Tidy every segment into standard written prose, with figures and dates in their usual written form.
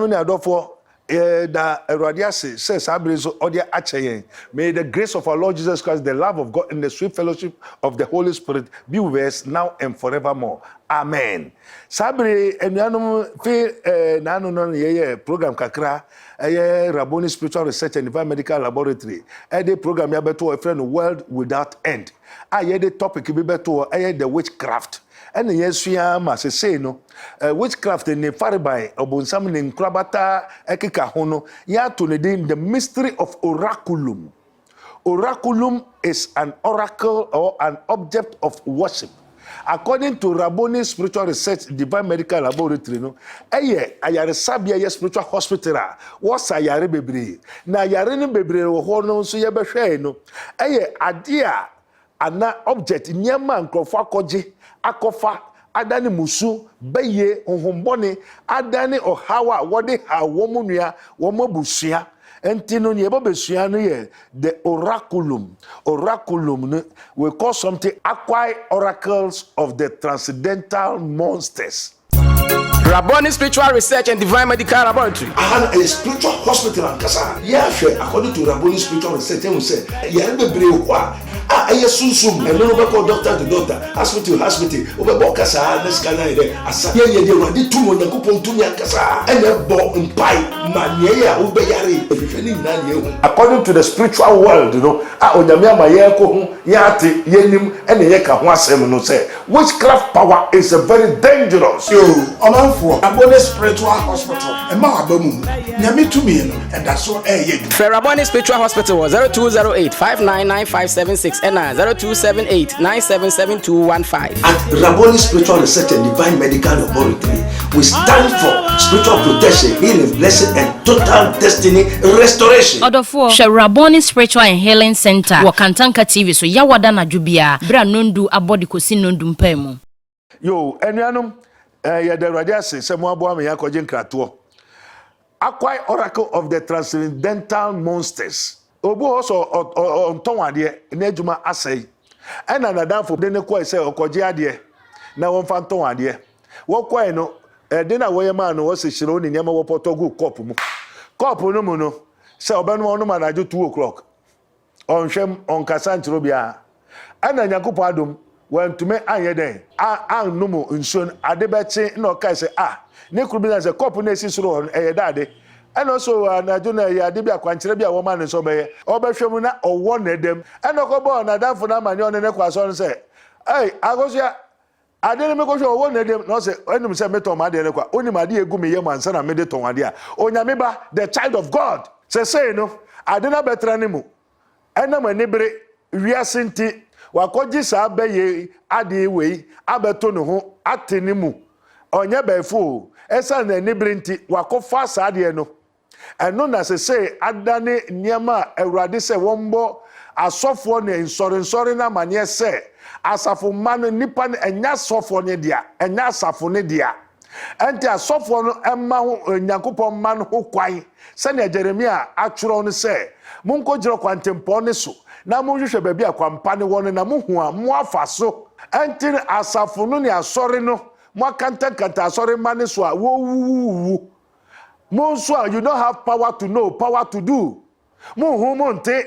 Anuani adofo da Eradia says Abrizo Odia Achayen. May the grace of our Lord Jesus Christ, the love of God, and the sweet fellowship of the Holy Spirit be with us now and forevermore. Amen. Sabri enuanum fe nanu non ye program kakra Rabboni Spiritual Research and Divine Medical Laboratory. The program ya beto a friend World Without End. The topic be beto the witchcraft. And yes, we are must say no. Witchcraft in the Faribai, Obunsam in Krabata, Ekika Hono, to the mystery of oraculum. Oraculum is an oracle or an object of worship. According to Rabboni Spiritual Research Divine Medical Laboratory, no, ayare sabia spiritual hospital, what's ayare bebre. Na ayare ni bebre wo no so ye behwe no. Adia ana object nyama nkrofo akoje akofa adani musu beye honhombone adani ohawa wode ha womunua womabusua entino ne yebobesua no ye the oraculum we call something acquired oracles of the transcendental monsters. Rabboni Spiritual Research and Divine Medical Laboratory. A spiritual hospital and kasa. According to Rabboni Spiritual Research, they say, sunsum and no call doctor to doctor, hospital, Obakasa, Nescana, Asa, the two on the coupon to Yakasa, and the ball and pie, Mania, Ubayari, according to the spiritual world, you know, Odamia Mayako, Yati, Yenim, and the Yaka Wasem no say, witchcraft power is a very dangerous. Rabboni Spiritual Hospital, and Mahabamu, Yami to me, and that's all Rabboni Spiritual Hospital was 0208 599 and 0278 977215. At Rabboni Spiritual Research and Divine Medical Laboratory, we stand for spiritual protection, healing, blessing, and total destiny restoration. Order for Rabboni Spiritual and Healing Center, Wakantanka TV, so Yawada na Jubia, Bra Nundu Abodi Kosi Nundum Pemu. Yo, Enyanum. The radiasi se mo abo me yakoje nkrato acquired oracle of the transcendental monsters obu also onton ade na adwuma asai ena nadafo de ne kwai se okoje ade na won fa nton ade wo kwai no de na wo yema no wo se hire oni nyama wo potogu cup mu no mu no se obenu onu manajo 2 o'clock on hwem on kasa ntiro bia ana nyakopo adom wantume anye den numu nson adebeti na okai se ne kuru bi na se cup na esi soro dade eno so anajo na ya de bi akwankyere bi a wo ma ne so beye obehwem na owo na edem eno ko bo na danfo na manye one ne kwaso no se agosia ade ne mekwo owo na edem no se enum se meto ma de ne kwa oni ma de egu me yem ansa na me de ton ade a onyame ba the child of God say no ade na betra ne mu ena ma nebere wiasinti wakoji sa beye ade wei abeto ne ho ateni mu onye befo esa na nibrinti wakofa sa ade no eno na se adane niama awurade se wombo asofo ne nsore na manye se asafo man nipa ne enya sofo ne dia enya asafo ne dia enti asofo no emma ho nyankopon man ho kwan se na Jeremia atworo no se munko jiro kwantempo ne so na mo hwehwe baabi akwampa ne won na mo hu a mo afaso enti asafo no ne asore no mo akanta asore mane so a wo wu mo so you don't have power to know, power to do. Mo hu mo nte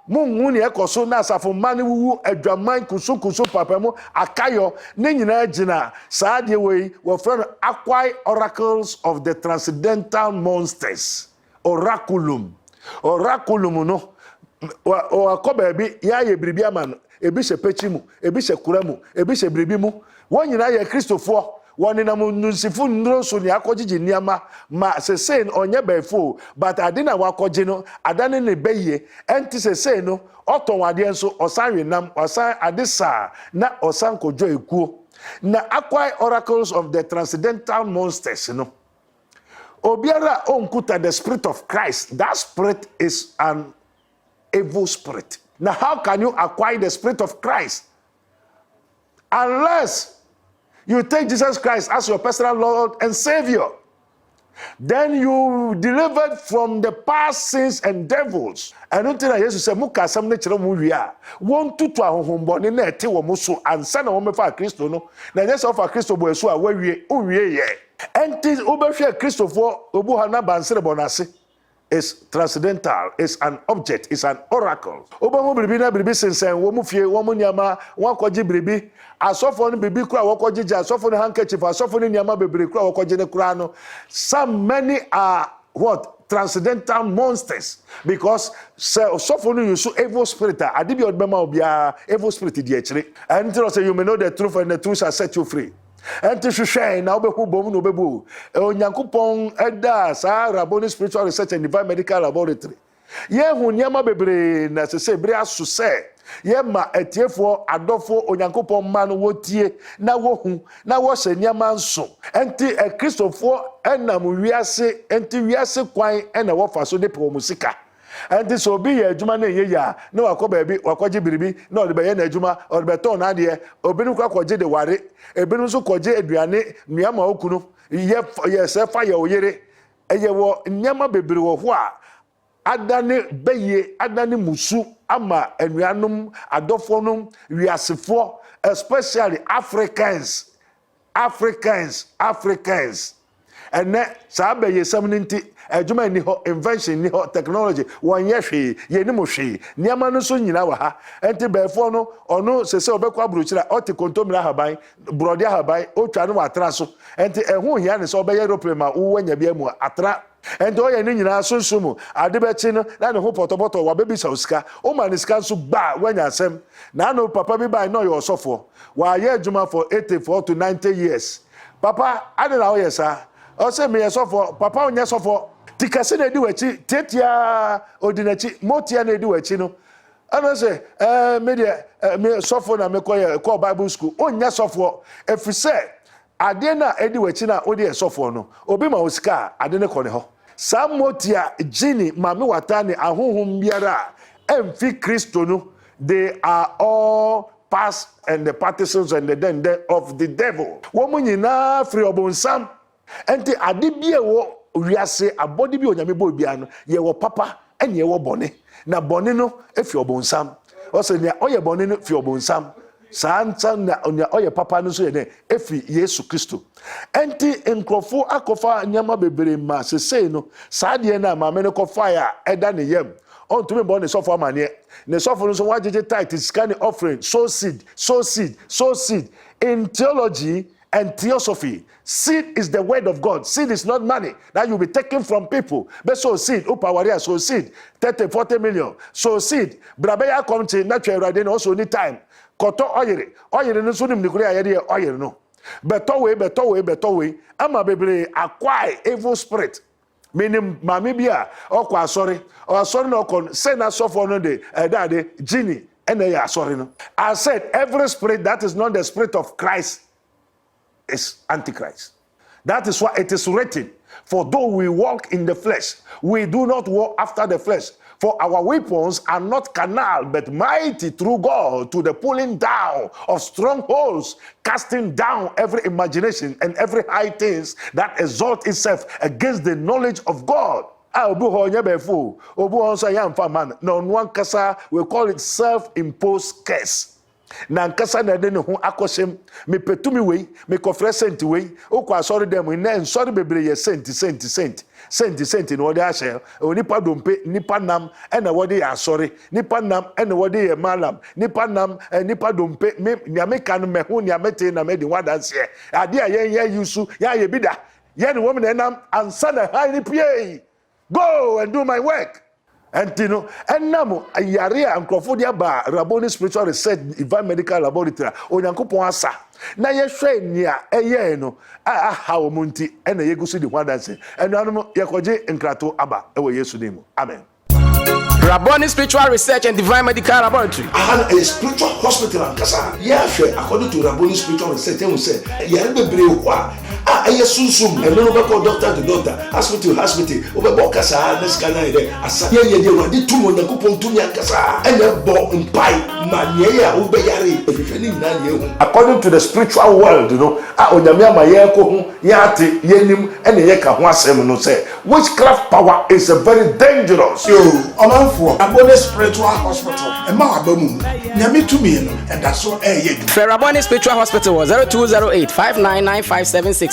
mo hu ne ekoso na asafo mane wu adwaman kusu papa mo akayo ne nyina gina saa de wei wo friend acquired oracles of the transcendental monsters. Oraculum no o akoba bi ya ye bribi ama no ebi se pechi mu ebi se kura mu ebi se bribi mu won nyina ye kristofo won na mu nsifu ndro so ni akogigi niama ma se onye befo but adina wakogi no adane ne beye enti se no oton wade enso osan wenam osan adisa na osan kojo ekuo na acquired oracles of the transcendental monsters no obiara onkuta the spirit of Christ. That spirit is an evil spirit. Now, how can you acquire the spirit of Christ? Unless you take Jesus Christ as your personal Lord and Savior. Then you delivered from the past sins and devils. And until Jesus said, Muka some nature movia. Won't to ahomboni na ete wo muso ansa na wo mefa Kristo no. Na just of Kristo bo esu a wawie ye. Enti obehwe Kristo fo obu ha na bansere bonase. Is transcendental, is an object, is an oracle. Obamu biribi na biribi sensen wo mu fie wo mu niama won kwaji biribi asofo no biribi kura wo kwaji ja asofo no handkerchief asofo no niama bibiri kura wo kwaji ne kura no. Some many are what transcendental monsters because asofo no use evil spirit ade bi odbema obia evil spirit di akire and tell us you may know the truth and the truth shall set you free. Enti hwehwe na obehu bom no obebu onyankopon eda sa Rabboni Spiritual Research and Divine Medical Laboratory ye hu niama bebre na sese bre aso se ye ma etiefo adofo onyankopon ma no wotie na wohu na wo hye niama nso enti Kristofo enam wiase enti wiase kwan ena wo fa so de promusika. And so be a juma na ye ya na wakoba bi wakoje biribi na ode be ye na adwuma ode be ton na de obinu kwa koje de ware ebinu so koje aduane nuama okunu ye se fa ye oyere eye wo nyama bebre wo ho a adane beye adane musu ama anuanum adofonum wiasefo especially Africans and sa be ye sam nti adwuma ni ho invention ni ho technology won ye hwe ye ni mo hwe niama no so nyina wa ha enti befo no ono sese obekwa abrochira oti kontomira haban brode haban otwa no watra so enti ehu hia ne so obeye aeroplane ma wo nya bia mu atra enti oye ni nyina sunsumu ade be chi no na ne ho potopoto wa bebi sauska o ma ne ska so gba wanya asem na no papa bi bai no ye osofo wa ye adwuma for 84 to 90 years papa ade na o ye sa o se me ye sofo papa onye sofo tikase na edi wachi tetia odinachi motia na edi wachi no ana se me sofo na me ko Bible school onya sofo efise ade na edi wachi na odi sofo no obi ma osika ade ne kone ho sa motia jini mame watane ahohom biara emfi Kristo no they are all past and the partisans and the den of the devil wo munyina free obonsam enti ade bie wo wiase abodi bi onyame bo bia no ye wo papa ene ye wo bone na bone no efi obonsam o se ne oye bone no fi obonsam santa na oye papa no so ye ne efi Yesu Kristo enti enkrofo akofa nyama bebere ma sesei no saade na ma me ne kofa ya eda ne yam on to me born the suffer manie ne suffer no so wajeje tithe scan offering sow seed in theology and theosophy. Seed is the word of God. Seed is not money that you'll be taking from people. But sow seed, upawaria, sow seed, 30, 40 million. Sow seed. Brabeya come to natural radin also need time. Koto oyere. Oyere no sunim nikuri ayere oyere no. Better way. Ama bebre acquire evil spirit. Meaning mamibia okwa sorry. Or sorry no kon send us off on the daddy genie and they are sorry no. I said every spirit that is not the spirit of Christ is Antichrist. That is why it is written, for though we walk in the flesh, we do not walk after the flesh. For our weapons are not carnal, but mighty through God to the pulling down of strongholds, casting down every imagination and every high things that exalt itself against the knowledge of God. Obu ho nya befo, obu ho so ya mfa man. No one kasa, we call it self-imposed curse. Na nkasa na de ne ho akoshem me petumi wei me kofre sent wei okwa sorry dem na nsori bebre ye sent no de ahye onipa dompe nipa nam na wode ya sorry nipa nam na wode ye malam nipa nam nipa dompe me nyame kan me ho nyame te na me de wadanse ade a yen yusu ya ye bida ye ne woman enam ansa na ha ni pie go and do my work. Antino enamo ayare ankrofo dia ba Rabboni Spiritual Research Divine Medical Laboratory onyankopon asa na ye hwe nia eye no aha wo munti ena yegusu di hwadanse enu anum yekoje nkrato aba ewo Yesu dim amen. Rabboni Spiritual Research and Divine Medical Laboratory. A spiritual hospital and kasa. Yeah, according to Rabboni Spiritual Research, they will say, yeah, be brave. Sum, and no call doctor to doctor, hospital to hospital, over Bocasa, this can I there. As I did 2 on the coupon to Yakasa, and the ball and pie, Mania, Ubayari, according to the spiritual world, you know, Oyamia, Yati, Yenim, and the Yaka Wasem no say. Witchcraft power is a very dangerous. Yo, on for Rabboni Spiritual Hospital, and Mabamu, Yami to me, and that's all a year. Rabboni Spiritual Hospital was 0208 599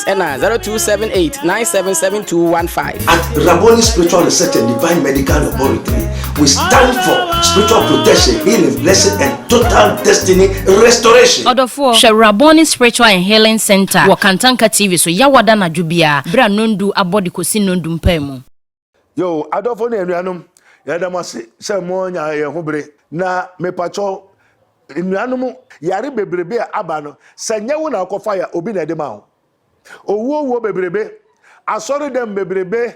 and 0278-977215. At Rabboni Spiritual Research and Divine Medical Laboratory, we stand for spiritual protection, healing, blessing, and total destiny restoration. Odofo, Rabboni Spiritual and Healing Center, Wakantanka TV, so Yawada na Jubia, Bra Nondu Abodi Kosi Nondu Mpemu. Yo, Adolfo ne anuanom, yadamase se mo nya ye hobre na mepacho anuanom yare bebrebe aba no sanya wo na akofa ya obi na de ma ho. Owo bebrebe asori dem bebrebe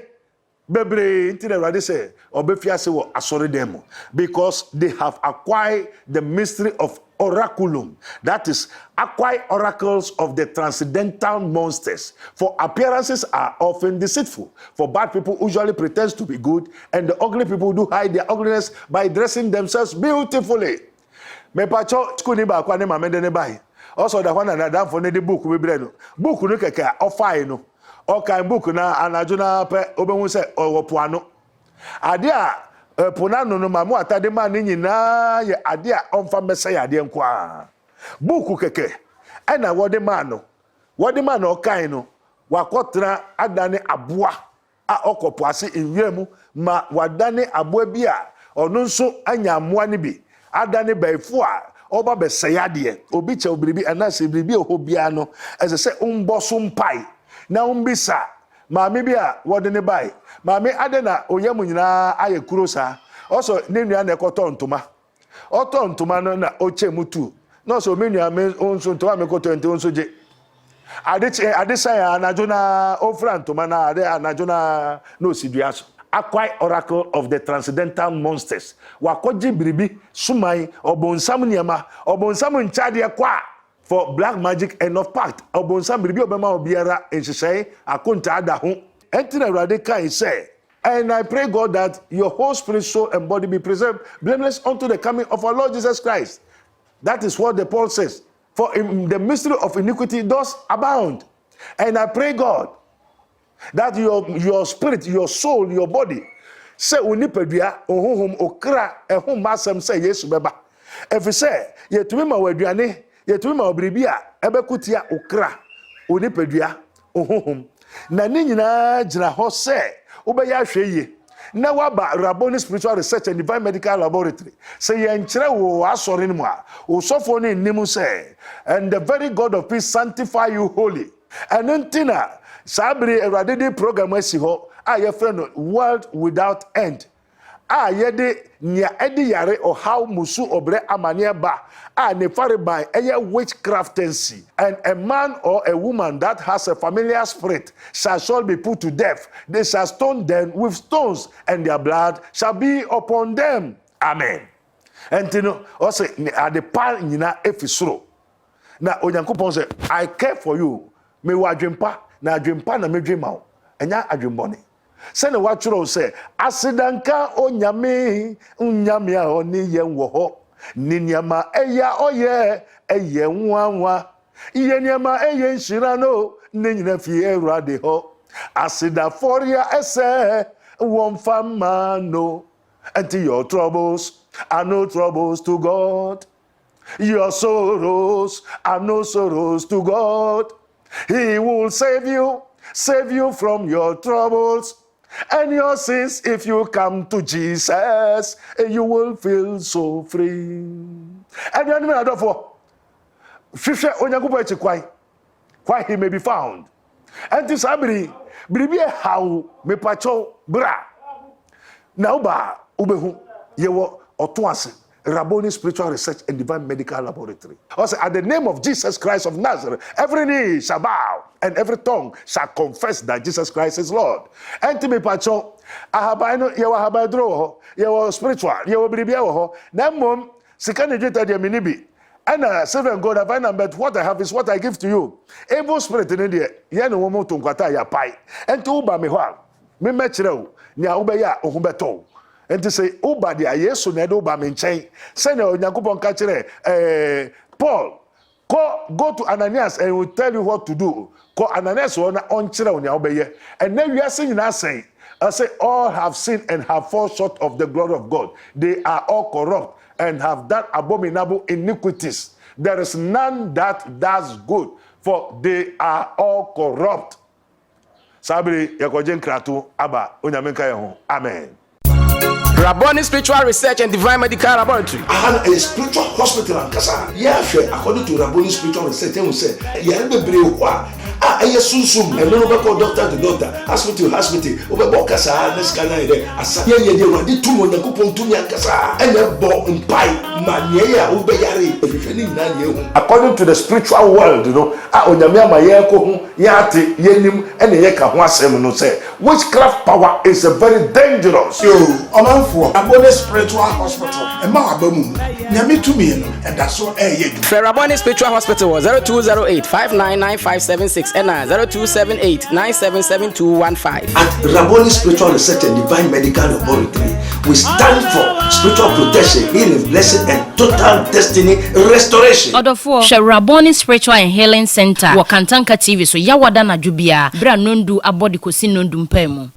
inti na rade say obefiase wo asori dem because they have acquired the mystery of oraculum, that is acquired oracles of the transcendental monsters. For appearances are often deceitful, for bad people usually pretend to be good, and the ugly people do hide their ugliness by dressing themselves beautifully. Me pacho school ni ba kwa ne mamede ne bai. Also the one and that for the book we bread. Book no keke ofai no. O kan book na anadwo na pe obehun se owopoano. Ade a ponano no mamu atade ma ni nyina ye ade a onfa mesa ye ade nko a. Book keke e na wode ma no kan no wakotra adane aboa a okopo ase enwiamu ma wadane aboa bi a ono nso anya amoa ne bi adane baifo a oba be sayade obi che obribi anase bribi ohobia no ese se umboso mpai na umbisa maame bi a wode ne bai maame ade na oyam nyina aye kuro sa also ne nua na ekoto ntoma no na oche mutu no so me nua me onso ntoma me koto ente onso je ade san ya anajo na ofra ntoma na ade anajo na no sidua so. Acquire oracle of the transcendental monsters. Wakoji biribi sumai obonsam niema obonsam nchade kwa for black magic and of pact obonsam biribi obema obiara enhyehyɛ akonta ada ho entina awurade kai say, and I pray God that your whole spirit, soul, and body be preserved blameless unto the coming of our Lord Jesus Christ. That is what the Paul says. For in the mystery of iniquity does abound. And I pray God that your spirit, your soul, your body, say unipadua ohunhum okra ehum masem say Yesu beba. If say yetumi ma waduane, yetumi ma obribi a ebekutia okra unipadua ohunhum. Na ni nyina gina ho say obeya hweye. Na waba Rabboni Spiritual Research and Divine Medical Laboratory. Say ye nkyere wo asori nmu a, osofo ne nnimu say, and the very God of peace sanctify you holy. And untina Sabri Radidi program wesi ho a ye friend world without end. A yede nya edi yare o how musu obre amane ba a ne fare by eye witchcraftancy, and a man or a woman that has a familiar spirit shall be put to death. They shall stone them with stones, and their blood shall be upon them. Amen. And you know also at the pan nyina efisuro na onyankopon say I care for you me wadwempa na adwempa na medwema wo enya adwembone se ne watworo se asidanka onyame unyame a oni yenwo ho niniama eya oye eye nwanwa iye niama eye nshira no nenyina fi erade ho asida foria ese wonfama no until your troubles are no troubles to God, your sorrows are no sorrows to God. He will save you from your troubles and your sins. If you come to Jesus, you will feel so free. And you know therefore, Fisher onyakupo echi kwai he may be found. And this abri bribe how me pacho bra. Now ba ubehu yewo otoase Rabboni Spiritual Research and Divine Medical Laboratory. Also, at the name of Jesus Christ of Nazareth, every knee shall bow and every tongue shall confess that Jesus Christ is Lord. And to me, pacho, ahaban no ye wa ahaban dro ho ye wa spiritual ye wa biribia wo ho na mom sika ne dweta de mini bi ana silver and gold I find but what I have is what I give to you evil spirit in there ye no wo mo to nkwata ya pai enti wo ba me ho a me mekire wo nya wo be ya ohun beto enti say wo ba de Yesu na de wo ba me nchen se na onyankopon ka kire Paul go to Ananias and he will tell you what to do. Ko Ananias wona onchire wo nya wo be ye and na wiase nyina say I say all have sinned and have fall short of the glory of God. They are all corrupt and have done abominable iniquities. There is none that does good, for they are all corrupt. Sabri yakojen kratu aba onyamenka yeho. Amen. Rabboni Spiritual Research and Divine Medical Laboratory. A spiritual hospital and kasa. Yeah, according to Rabboni Spiritual Research, they will say, yeah, be brave. Aye sunsum and no be doctor to doctor, hospital obe kasa nes kana ide asa ye de wadi tumo na kupon tumi kasa ene bo mpai manie ya obe yare efefeni na ye hu. According to the spiritual world, onyame ama ye ko hu ya ate yenim ene ye ka ho asem no say witchcraft power is a very dangerous. Yo omanfo Rabboni Spiritual Hospital e ma abamu nyame tumi no e da so ye du. Rabboni Spiritual Hospital 0208 599576 and 0278977215. At Rabboni Spiritual Research and Divine Medical Laboratory, we stand for spiritual protection, healing, blessing, and total destiny restoration. Odofo Rabboni Spiritual and Healing Center Wakantanka TV so yawada na jubia bra nondu abodi kosi nondu mpemu.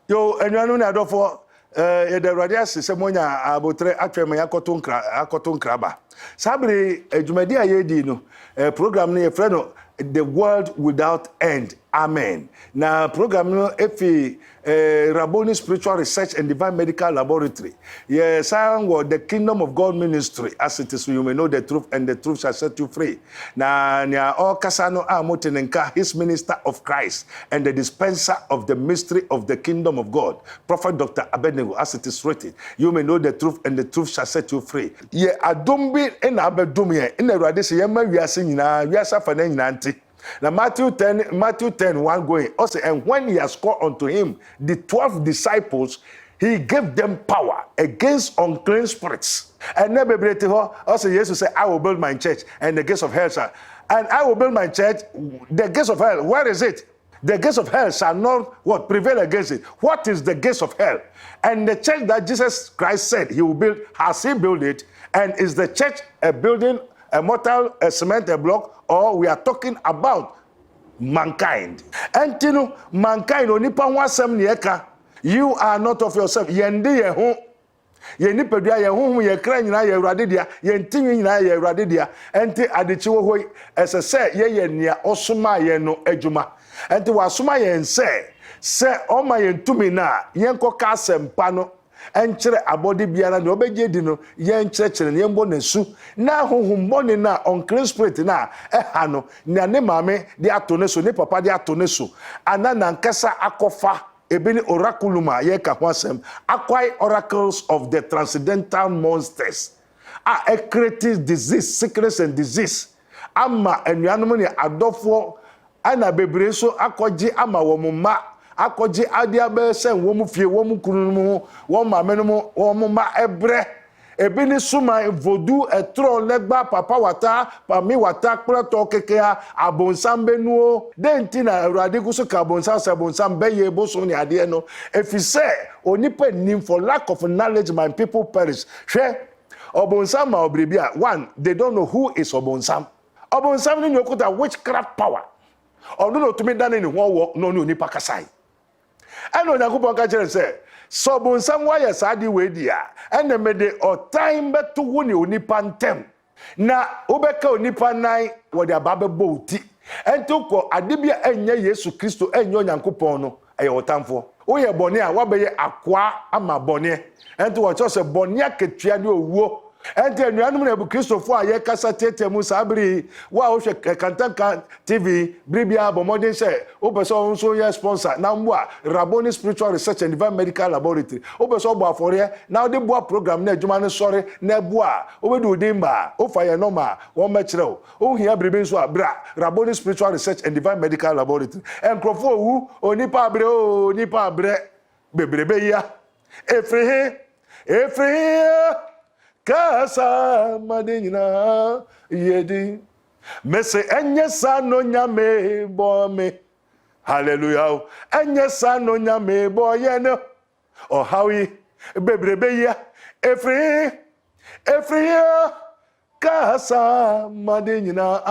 Yo enwanu na adofo ye de radio se monya abotre atwem akoton kraba. Sabri ejumadi ayedi no program no ye frɛ no The World Without End. Amen. Now, program no efi Rabboni Spiritual Research and Divine Medical Laboratory. Yes, the Kingdom of God Ministry. As it is, you may know the truth, and the truth shall set you free. Now, all kasano amotenenka, his minister of Christ and the dispenser of the mystery of the Kingdom of God, Prophet Dr. Abednego. As it is written, you may know the truth, and the truth shall set you free. Ye adumbi en abedumye in the radisi yema wiasina wiasa fanen nanti. Now Matthew 10:1 going also, and when he has called unto him the 12 disciples, he gave them power against unclean spirits. And never also Jesus said, I will build my church, and the gates of hell shall. And I will build my church, the gates of hell. Where is it? The gates of hell shall not prevail against it. What is the gates of hell? And the church that Jesus Christ said he will build, has he built it? And is the church a building, a mortal, a cement, a block? Or we are talking about mankind. And you know, mankind onipa ho asem ne eka. You are not of yourself. Yende ye ho. Ye nipadua ye ho ye kra nyina ye awrade dia, ye ntinwi nyina ye awrade dia. Enti adechi wo hoi ese se ye nia osoma ye no adwuma. Enti wasoma ye nse se o ma ye ntumi na ye nkoka asempa no enkyere abodi biara na obegye di no ye nkyerɛkyerɛ ne yembo nesu na honhom bone na unclean spirit na ɛha no na ne maame de ato ne so ne papa de ato ne so ana nankasa akofa ebini oraculum ye ka ho asɛm acquire oracles of the transcendental monsters a creative disease, sickness and disease ama anuanom ne adɔfo ana bebre so akɔgye ama wo mma akoji adia be se wo mu fie wo mu kunu mu wo ma menum wo mu ma ebre ebi ni suma vodu etro legba papa wata pa mi wata kplato kekea abonsam benuo denti na awrade kuso ka abonsam se abonsam beye boso ni ade no efise onipa nim for lack of knowledge my people perish hwe obonsam ma obribia one they don't know who is obonsam ni nyokuta witchcraft power odo no tumi dane ni ho wo no ni onipa kasai. And when I go back and say, so bon somewhere sadi we dia, and the mede or time but to win you nipantem. Na ubeka unipa nai what their babe boti. And to ko adibia enya Yesu Christo enyo nyankopono ayo tamfo. Oye bonia wabeye akwa ama bonie. And to watch us a bonia ketua ni owo. Enti anuanum na bu Kristofo aye kasa tete mu sabri wa o hwe Kantanka TV bribia bomodin se o person so ye sponsor na mboa Rabboni Spiritual Research and Divine Medical Laboratory o person bo afore na o de boa program na adwuma ne sore na boa o be do dimba o fa ye normal wo mekire o hia bribi so abra Rabboni Spiritual Research and Divine Medical Laboratory enkrofo wu onipa abre bebrebe ya efrihe kasa madina yedi mese enyesa no nyame bome hallelujah enyesa no nyame boye no o hawi bebrebe ya efrihe kasa madina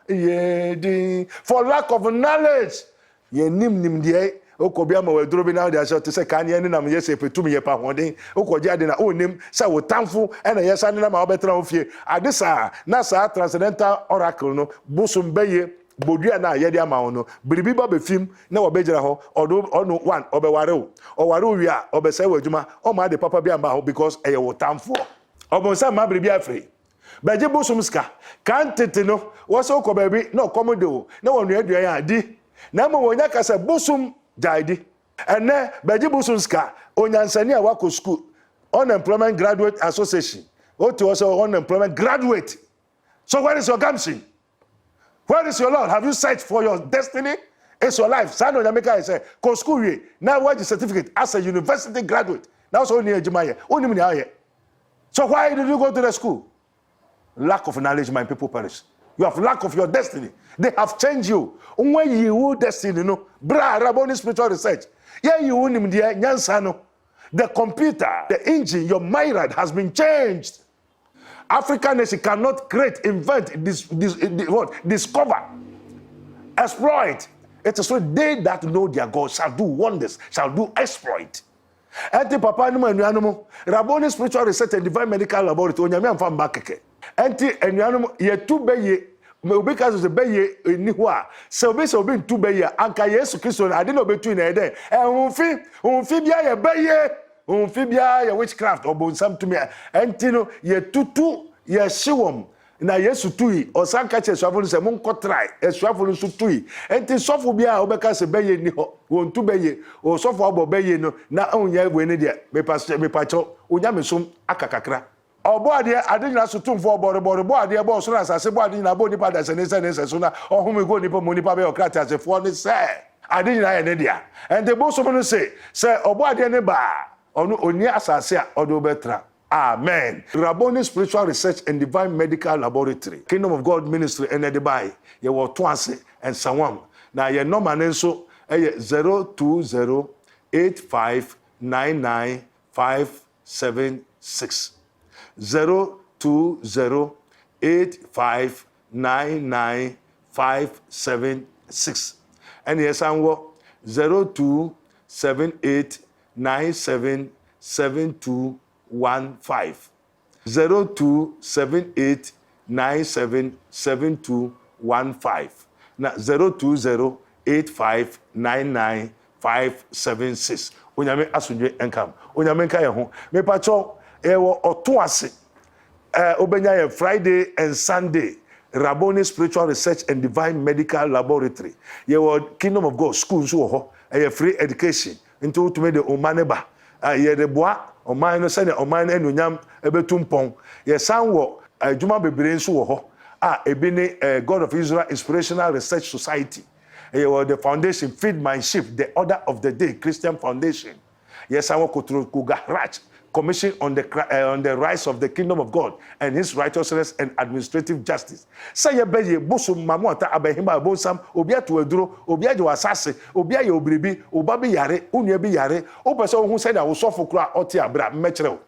yedi for lack of knowledge ye nim de okobia ma waduro bi na de ase to se kan ye nam ye se petum ye pa hoden okoje ade na onim se wo tamfo na ye sa ne na ma obetra ofie ade sa na sa transcendental oracle no busum beye bodua na ye de ama wo no biribi ba befim na wo begira ho odo ono one obeware o oware owi a obese wadwuma o ma de papa bi amba ho because eye wo tamfo obon sa ma biribi afre beje busum ska kan tete no wo se okoba bi na okomodo na wo nuadua ya adi na mo wonya kasa busum Jaidi. And then Bejibusumska, Onyansani Wako School, Unemployment Graduate Association. Otu also unemployment graduate. So where is your gumption? Where is your Lord? Have you searched for your destiny? It's your life. Sano Yamika is a co school. Now what is certificate as a university graduate? Now so only a Jumaya. Only me. So why did you go to the school? Lack of knowledge, my people perish. You have lack of your destiny. They have changed you. When you destiny, no, bra Raboni spiritual research. Yeah, you win him there, Nyansano. The computer, the engine, your mind has been changed. African nation cannot create, invent, discover, exploit. It is so they that know their God shall do wonders, shall do exploit. Enti papa numu enuanumu Raboni spiritual research and divine medical laboratory onyame amfa mbakeke. Enti enuanumu ye tu beye me obi ka so beye eni ho a se obi ntu beye anka Yesu Kristo na ade na obetu na ede onfi bia ye beye onfi bia ye witchcraft obonsam to me enti no ye tutu ye shiwom na Yesu tui osanka che swafo se mon kotrai eswafo no tui enti sofo bia obeka se beye ni ho wontu beye o sofo abo beye no na onya egwe ne de me pacho onya mesom akakakra obo ade nyina so tumfo bo ade bo so na asase bo ade nyina bo nipa da se ne so na ohumi go nipa mo nipa be okrata se fo ne se ade nyina ye ne dia enti bo so no se obo ade ne ba onu oni asase a odo betra. Amen. Raboni Spiritual Research and Divine Medical Laboratory. Kingdom of God Ministry and Dubai. Ye were twice and Sawam. Now ye no man so 020-8599-576. 020-8599-576. And yes, I'm 0278977215 0278977215 na 02085995576 onyame asundwe enkam onyame nka ye ho me pacho ewo otoase obenya ye Friday and Sunday Raboni Spiritual Research and Divine Medical Laboratory ye wo Kingdom of God school so ho free education into to me the omaneba ye de boa oman no se ne oman na enunyam ebetumpon ye sanwo adwuma bebre nso wo ho ebi ne God of Israel Inspirational Research Society the foundation Feed My Sheep the Order of the Day Christian Foundation yes sanwo kotro garage commission on the rise of the kingdom of God and his righteousness and administrative justice. Say ye be ye bosum mamota abehima bonsam obi ato aduro obi age wasase obi aye obribi obabi yare unu bi yare o pese ohun say na wo sofo kura oti abra mekere.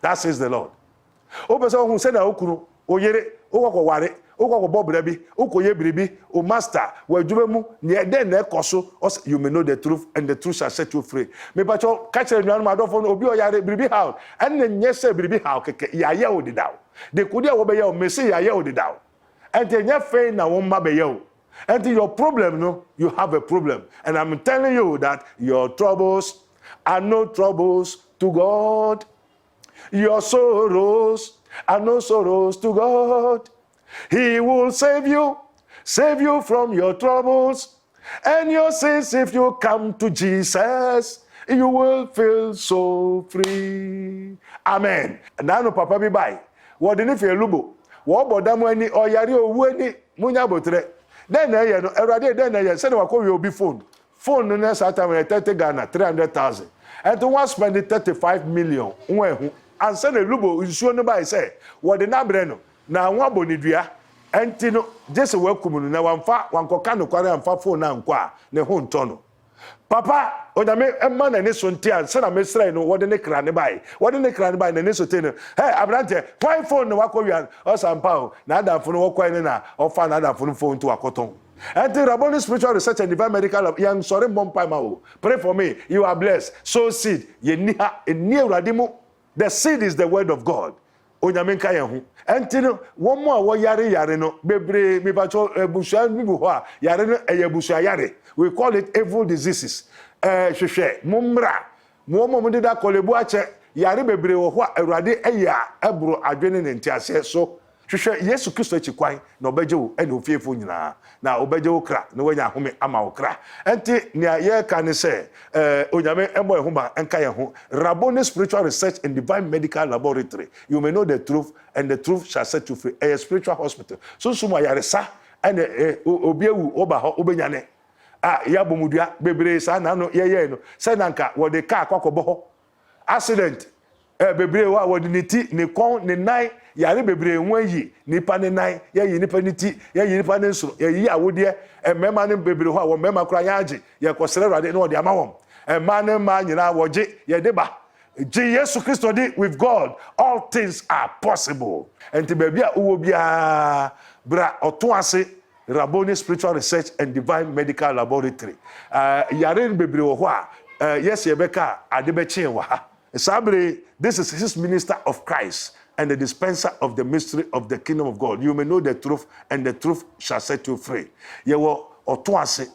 That says the Lord. O pese ohun say na okuru oyere okoko ware okoko bobra bi okoye bribi o master wadwuma ne den na ekoso you may know the truth and the truth shall set you free. Me pacho catch the nwan madofo obi oyare bribi how and nye se bribi how keke yaye odidaw de kodi a wo be ye o mesi yaye odidaw and nye fe na wo mba be ye o and your problem no you have a problem and I'm telling you that your troubles are no troubles to God. Your sorrows are no sorrows to God. He will save you from your troubles and your sins. If you come to Jesus, you will feel so free. Amen. Nano papa bi bai. What didn't feel lubo? What bodamu any or yari or weni munya botre? Then I no every day then I said, I call you be phone. Phone no Satan 30 Ghana 300,000. and to one spend 35 million when and send a lubo nsuo no by say what the nabre no na nwa bonidua enti no just welcome na wamfa wankoka no kware amfa phone na nkwa ne ho nto no papa onyame emma na ne so ntia se na mesrai no wode ne kra ne bai na ne so te no hey abrante why phone no wakowia osampa o na adafo no wokwan ne na ofa na adafo no phone to akoton enti Rabboni Spiritual Research and Divine Medical Lab yang sorry bompai ma o pray for me you are blessed sow seed ye ni ha eni awrade mu the seed is the word of God onyame nka ye ho enti no won mo a wo yare no bebre mi bacho ebusua mi bu ho a yare no eyebusua yare we call it evil diseases hwehwe mumra mo de da kolebu ache yare bebre wo ho a awrade eya ebro adwene ne ntiase so hwehwe Yesu Kristo akikwan na obeje wo ene ofiefo nyina na obeje wo kra na wanya home ama wo kra enti nia ye ka ne se onyame embo ehoma ba enka ye ho Rabboni Spiritual Research and Divine Medical Laboratory you may know the truth and the truth shall set you free a spiritual hospital so suma yaresa ene obiewu oba ho obenyane ya bomudua bebre sa na no ye no se nanka wo de ka akwakobo ho accident bebre wa wo de niti ne kon ne nai yare bebre nwayi nipa ne nai ye yi nipa niti ye yi nipa ne nsuro ye yi awode mema ne bebre ho a wo mema kura yaage ye kosere rade ne wo de amawom ma ne ma nyina wo je ye de ba Jesus Christ di with God all things are possible enti baby a uwo bia bra oto ase Rabboni Spiritual Research and Divine Medical Laboratory yare bebre ho a yes ye beka ade be chen wa ha Sabre, this is his minister of Christ and the dispenser of the mystery of the kingdom of God. You may know the truth, and the truth shall set you free. Yewo otoase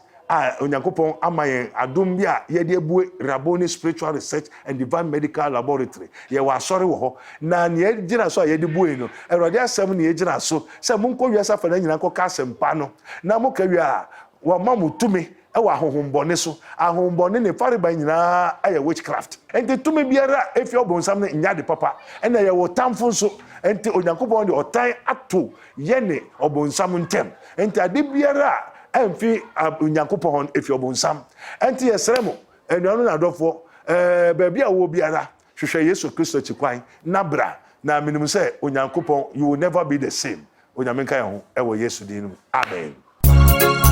onyankopon amaye adom bia ye de bue Rabboni Spiritual Research and Divine Medical Laboratory. Yewo asori wo ho na ne gira so ye de bue no. Erode asem ne gira so. Se munko wiasa fa na nyina ko ka sempa no. Na mo ka wi a wa mamutumi ewa ahohombone so ahohombone ne fariba nyina aye witchcraft enti tumi biara efi obonsam ne nya de papa ena ye wo tamfo so enti onyankopon de otan ato ye ne obonsam ntem enti ade biara emfi onyankopon efi obonsam enti yesremo enuanu na dofo baabi a wo biara hwehwe Yesu Kristo chikwan na bra na minimum say onyankopon you will never be the same onyamenka ye ho ewo Yesu dinu amen.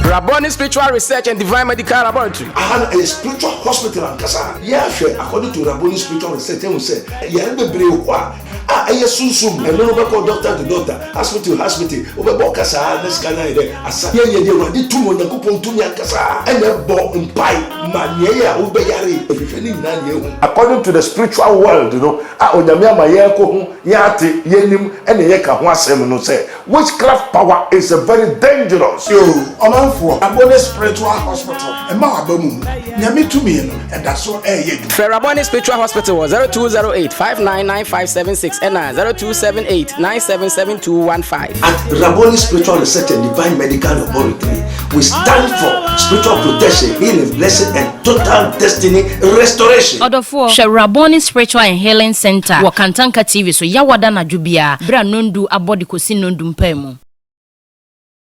Rabboni Spiritual Research and Divine Medical Laboratory. A spiritual hospital and kasa. Yeah, according to Rabboni Spiritual Research, they say, "Yeah, be brave kwa. Aye sunsum. And no go doctor to doctor, hospital to hospital. Obe bo kasa next kana ide. Asa ye ye wa di tumo na kupon tumi kasa. And ye bo mpai manye ya obe yare. Efefeni na ye. According to the spiritual world, you know, onyame ama ye ko hu ya ate ye nim ene ye ka ho asem no say witchcraft power is a very dangerous. Rabboni Spiritual Hospital. Emma Abamu. Nyame tumi no eda so eye du. Rabboni Spiritual Hospital was 0208 599576 and 0278 977215. At Rabboni Spiritual Research and Divine Medical Laboratory, we stand for spiritual protection, healing, blessing, and total destiny restoration. Odofo Rabboni Spiritual and Healing Center. Wakantanka TV so yawada na jubia. Bra nondu abodi kosi nondu mpemu.